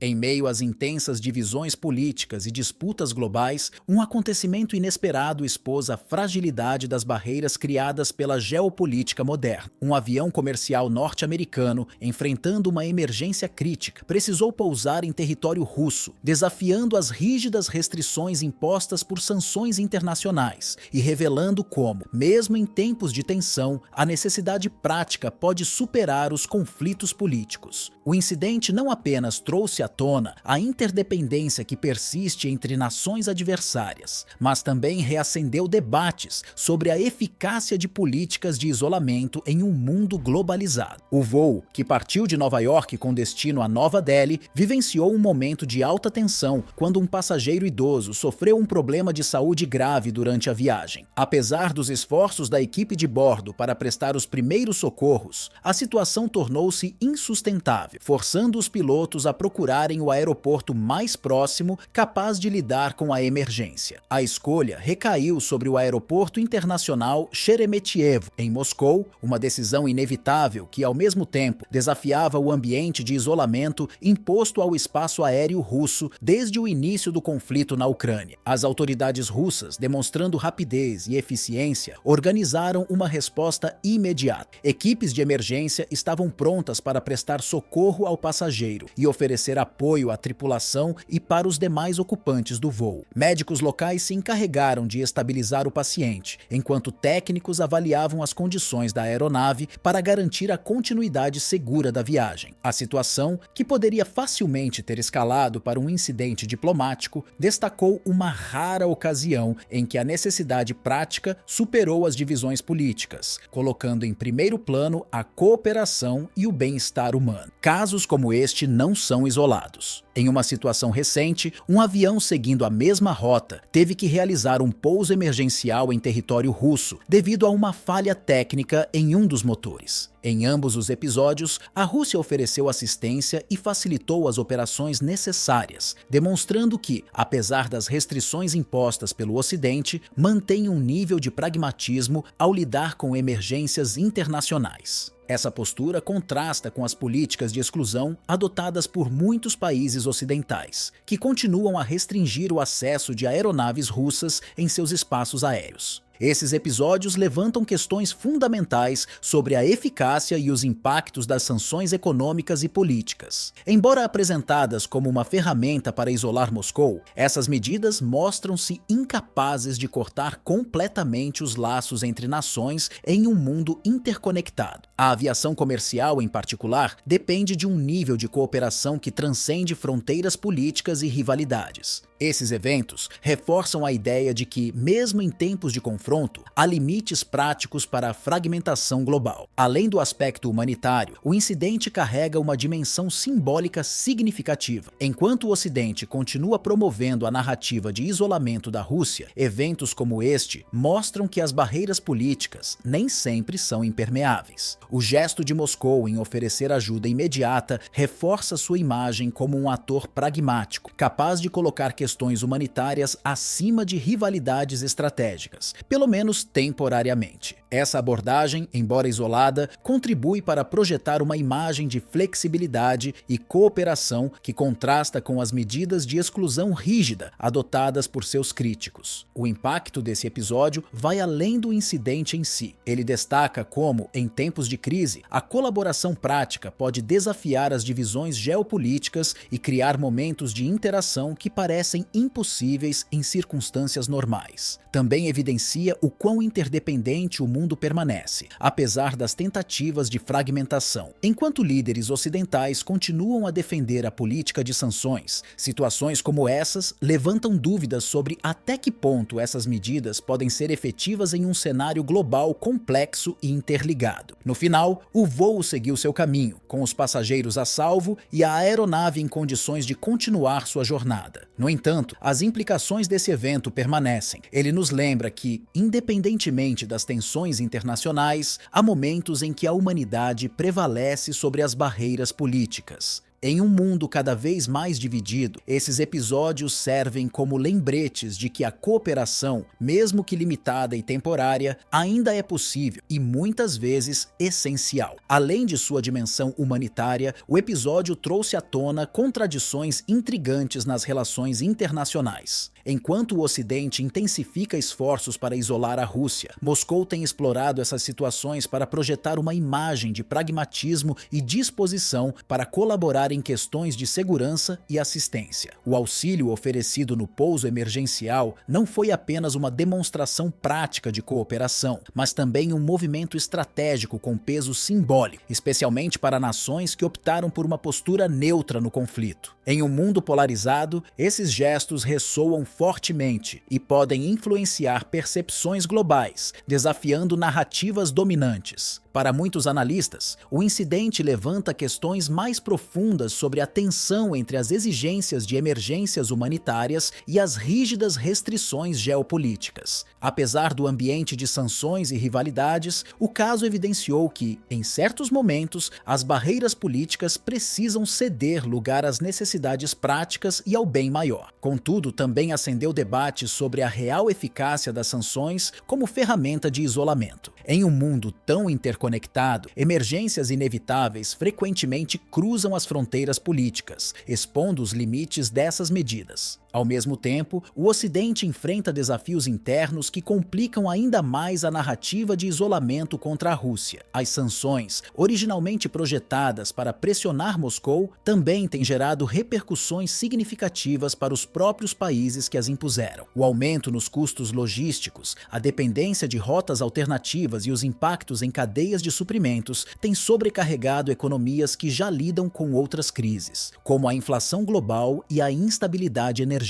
Em meio às intensas divisões políticas e disputas globais, um acontecimento inesperado expôs a fragilidade das barreiras criadas pela geopolítica moderna. Um avião comercial norte-americano, enfrentando uma emergência crítica, precisou pousar em território russo, desafiando as rígidas restrições impostas por sanções internacionais e revelando como, mesmo em tempos de tensão, a necessidade prática pode superar os conflitos políticos. O incidente não apenas trouxe à tona a interdependência que persiste entre nações adversárias, mas também reacendeu debates sobre a eficácia de políticas de isolamento em um mundo globalizado. O voo, que partiu de Nova York com destino a Nova Delhi, vivenciou um momento de alta tensão quando um passageiro idoso sofreu um problema de saúde grave durante a viagem. Apesar dos esforços da equipe de bordo para prestar os primeiros socorros, a situação tornou-se insustentável, forçando os pilotos a procurarem o aeroporto mais próximo capaz de lidar com a emergência. A escolha recaiu sobre o Aeroporto Internacional Sheremetyevo, em Moscou, uma decisão inevitável que, ao mesmo tempo, desafiava o ambiente de isolamento imposto ao espaço aéreo russo desde o início do conflito na Ucrânia. As autoridades russas, demonstrando rapidez e eficiência, organizaram uma resposta imediata. Equipes de emergência estavam prontas para prestar socorro ao passageiro e oferecer apoio à tripulação e para os demais ocupantes do voo. Médicos locais se encarregaram de estabilizar o paciente, enquanto técnicos avaliavam as condições da aeronave para garantir a continuidade segura da viagem. A situação, que poderia facilmente ter escalado para um incidente diplomático, destacou uma rara ocasião em que a necessidade prática superou as divisões políticas, colocando em primeiro plano a cooperação e o bem-estar humano. Casos como este não são isolados. Em uma situação recente, um avião seguindo a mesma rota teve que realizar um pouso emergencial em território russo devido a uma falha técnica em um dos motores. Em ambos os episódios, a Rússia ofereceu assistência e facilitou as operações necessárias, demonstrando que, apesar das restrições impostas pelo Ocidente, mantém um nível de pragmatismo ao lidar com emergências internacionais. Essa postura contrasta com as políticas de exclusão adotadas por muitos países ocidentais, que continuam a restringir o acesso de aeronaves russas em seus espaços aéreos. Esses episódios levantam questões fundamentais sobre a eficácia e os impactos das sanções econômicas e políticas. Embora apresentadas como uma ferramenta para isolar Moscou, essas medidas mostram-se incapazes de cortar completamente os laços entre nações em um mundo interconectado. A aviação comercial, em particular, depende de um nível de cooperação que transcende fronteiras políticas e rivalidades. Esses eventos reforçam a ideia de que, mesmo em tempos de confronto, há limites práticos para a fragmentação global. Além do aspecto humanitário, o incidente carrega uma dimensão simbólica significativa. Enquanto o Ocidente continua promovendo a narrativa de isolamento da Rússia, eventos como este mostram que as barreiras políticas nem sempre são impermeáveis. O gesto de Moscou em oferecer ajuda imediata reforça sua imagem como um ator pragmático, capaz de colocar questões humanitárias acima de rivalidades estratégicas, pelo menos temporariamente. Essa abordagem, embora isolada, contribui para projetar uma imagem de flexibilidade e cooperação que contrasta com as medidas de exclusão rígida adotadas por seus críticos. O impacto desse episódio vai além do incidente em si. Ele destaca como, em tempos de crise, a colaboração prática pode desafiar as divisões geopolíticas e criar momentos de interação que parecem impossíveis em circunstâncias normais. Também evidencia o quão interdependente o mundo permanece, apesar das tentativas de fragmentação. Enquanto líderes ocidentais continuam a defender a política de sanções, situações como essas levantam dúvidas sobre até que ponto essas medidas podem ser efetivas em um cenário global complexo e interligado. No final, o voo seguiu seu caminho, com os passageiros a salvo e a aeronave em condições de continuar sua jornada. No entanto, as implicações desse evento permanecem. Ele nos lembra que, independentemente das tensões internacionais, há momentos em que a humanidade prevalece sobre as barreiras políticas. Em um mundo cada vez mais dividido, esses episódios servem como lembretes de que a cooperação, mesmo que limitada e temporária, ainda é possível e muitas vezes essencial. Além de sua dimensão humanitária, o episódio trouxe à tona contradições intrigantes nas relações internacionais. Enquanto o Ocidente intensifica esforços para isolar a Rússia, Moscou tem explorado essas situações para projetar uma imagem de pragmatismo e disposição para colaborar em questões de segurança e assistência. O auxílio oferecido no pouso emergencial não foi apenas uma demonstração prática de cooperação, mas também um movimento estratégico com peso simbólico, especialmente para nações que optaram por uma postura neutra no conflito. Em um mundo polarizado, esses gestos ressoam fortemente e podem influenciar percepções globais, desafiando narrativas dominantes. Para muitos analistas, o incidente levanta questões mais profundas sobre a tensão entre as exigências de emergências humanitárias e as rígidas restrições geopolíticas. Apesar do ambiente de sanções e rivalidades, o caso evidenciou que, em certos momentos, as barreiras políticas precisam ceder lugar às necessidades práticas e ao bem maior. Contudo, também acendeu debates sobre a real eficácia das sanções como ferramenta de isolamento. Em um mundo tão interconectado, emergências inevitáveis frequentemente cruzam as fronteiras políticas, expondo os limites dessas medidas. Ao mesmo tempo, o Ocidente enfrenta desafios internos que complicam ainda mais a narrativa de isolamento contra a Rússia. As sanções, originalmente projetadas para pressionar Moscou, também têm gerado repercussões significativas para os próprios países que as impuseram. O aumento nos custos logísticos, a dependência de rotas alternativas e os impactos em cadeias de suprimentos têm sobrecarregado economias que já lidam com outras crises, como a inflação global e a instabilidade energética.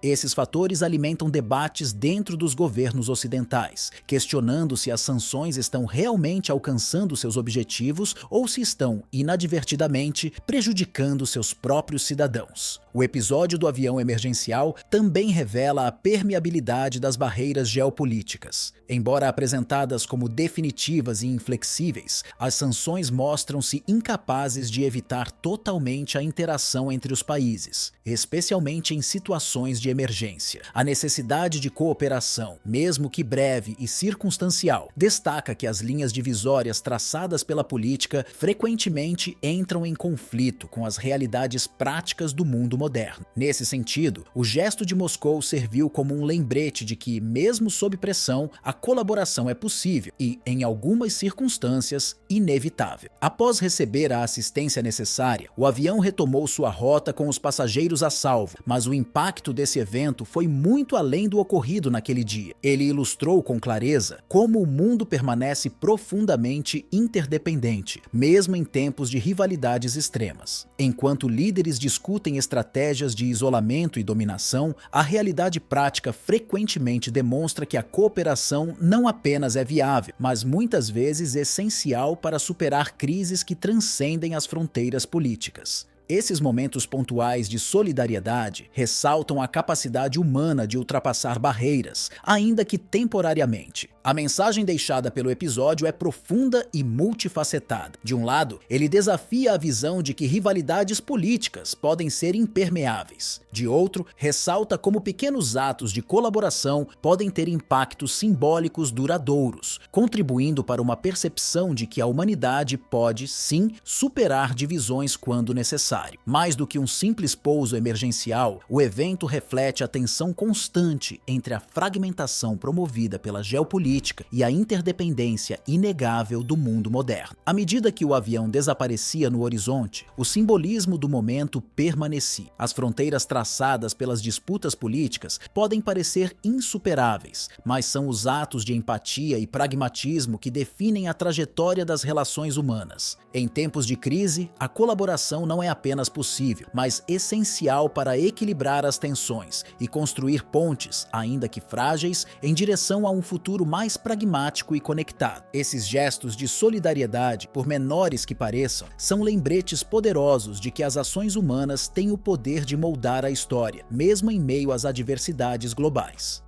Esses fatores alimentam debates dentro dos governos ocidentais, questionando se as sanções estão realmente alcançando seus objetivos ou se estão, inadvertidamente, prejudicando seus próprios cidadãos. O episódio do avião emergencial também revela a permeabilidade das barreiras geopolíticas. Embora apresentadas como definitivas e inflexíveis, as sanções mostram-se incapazes de evitar totalmente a interação entre os países, especialmente em situações de emergência. A necessidade de cooperação, mesmo que breve e circunstancial, destaca que as linhas divisórias traçadas pela política frequentemente entram em conflito com as realidades práticas do mundo moderno. Nesse sentido, o gesto de Moscou serviu como um lembrete de que, mesmo sob pressão, a colaboração é possível e, em algumas circunstâncias, inevitável. Após receber a assistência necessária, o avião retomou sua rota com os passageiros a salvo, mas o impacto desse evento foi muito além do ocorrido naquele dia. Ele ilustrou com clareza como o mundo permanece profundamente interdependente, mesmo em tempos de rivalidades extremas. Enquanto líderes discutem estratégias de isolamento e dominação, a realidade prática frequentemente demonstra que a cooperação não apenas é viável, mas muitas vezes essencial para superar crises que transcendem as fronteiras políticas. Esses momentos pontuais de solidariedade ressaltam a capacidade humana de ultrapassar barreiras, ainda que temporariamente. A mensagem deixada pelo episódio é profunda e multifacetada. De um lado, ele desafia a visão de que rivalidades políticas podem ser impermeáveis. De outro, ressalta como pequenos atos de colaboração podem ter impactos simbólicos duradouros, contribuindo para uma percepção de que a humanidade pode, sim, superar divisões quando necessário. Mais do que um simples pouso emergencial, o evento reflete a tensão constante entre a fragmentação promovida pela geopolítica e a interdependência inegável do mundo moderno. À medida que o avião desaparecia no horizonte, o simbolismo do momento permanecia. As fronteiras traçadas pelas disputas políticas podem parecer insuperáveis, mas são os atos de empatia e pragmatismo que definem a trajetória das relações humanas. Em tempos de crise, a colaboração não é apenas possível, mas essencial para equilibrar as tensões e construir pontes, ainda que frágeis, em direção a um futuro mais pragmático e conectado. Esses gestos de solidariedade, por menores que pareçam, são lembretes poderosos de que as ações humanas têm o poder de moldar a história, mesmo em meio às adversidades globais.